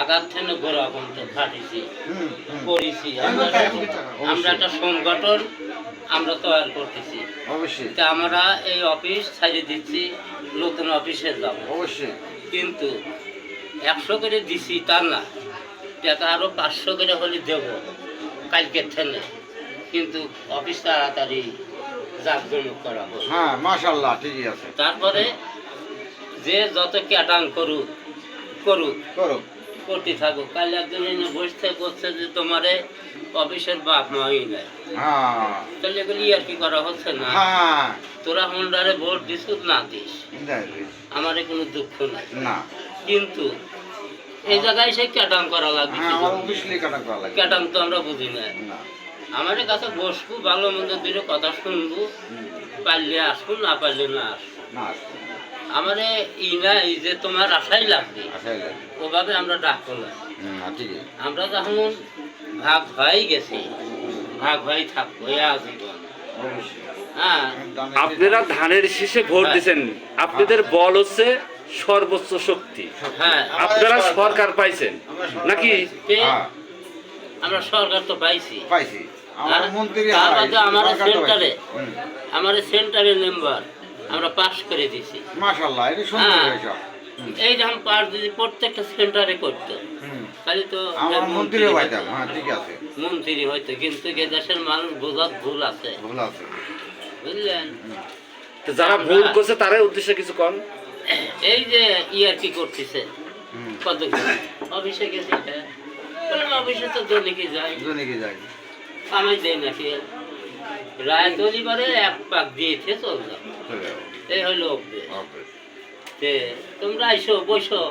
আঘাত থেকে গোড়া পর্যন্ত ফাটিছি করেছি। আমরা একটা সংগঠন আমরা তৈরি করতেছি। অবশ্যই তা আমরা এই অফিস ছাড়িয়ে দিচ্ছি, নতুন অফিসে যাব। অবশ্যই কিন্তু 100 করে দিছি তা না, টাকা আরও 500 করে হলে দেব কালকের থেকে। কিন্তু অফিস তাড়াতাড়ি জাঁকজমক করা হোক। হ্যাঁ মাশাআল্লাহ ঠিকই আছে। তারপরে যে যত ক্যাটাং করুক করুক করো করতে থাকুক। কাল একজন এনে বসতে করছে যে তোমারে অফিসের বাপ মাই নাই, হ্যাঁ তাহলে এগুলি আর কি করা হচ্ছে না। হ্যাঁ তোরা হুন্ডারে ভোট দিস না দিস, যাই আমারে কোনো দুঃখ নাই, না কিন্তু এই জায়গায় সে ক্যাটাং করা লাগবে। হ্যাঁ আমার অবশ্যই কাটা করা লাগে ক্যাটাং তো আমরা বুঝি না। না আমাদের কাছে বসবো, ভালো মন্দ দুটো কথা শুনবো, পারলে আসবো, না পারলে না আসবো। না আমারে ই নাই যে তোমার আশাই লাগবে, আশাই লাগে ওভাবে আমরা ডাকবো না। ঠিকই আমরা যখন ভাগ হয়ে গেছি, ভাগ হয়ে থাকবো এই আজীবন। অবশ্যই হ্যাঁ, আপনারা ধানের শীষে ভোট হ্যাঁ। দিচ্ছেন, আপনাদের বল হচ্ছে সর্বোচ্চ শক্তি। হ্যাঁ, আপনারা সরকার পাইছেন নাকি? পেয়ে হ্যাঁ আমরা সরকার তো পাইছি। পাইছি আমার হ্যাঁ, মন্ত্রী তার হয়, বাদে আমার সরকার তো সেন্টারে পাইছি। হুম। আমার সেন্টারের মেম্বার আমরা পাস করে দিছি। মাশাআল্লাহ এটা সুন্দর হ্যাঁ। হয়েছে এই যখন পাস দিদি প্রত্যেকটা সেন্টারে করতো, খালি তো আমার মন্ত্রী মন্ত্রী পাইতাম হ্যাঁ ঠিক আছে মন্ত্রী হয়তো, কিন্তু এ দেশের মানুষ বোঝার ভুল আছে, ভুল আছে বুঝলেন? তো যারা ভুল করছে তাদের উদ্দেশ্যে কিছু কন। এই যে ইয়ারকি করতেছে হুম কত অফিসে গেছি, বললাম অফিসে তো দলিকে যাই, জনিকে যাই কামাই দেয় নাকি, রায় দলিবারে এক পাক দিয়েছে চল যাও, চলে যাবো এই হলো অভ্যেস। অবশ্যই তোমরা আইসো বসো,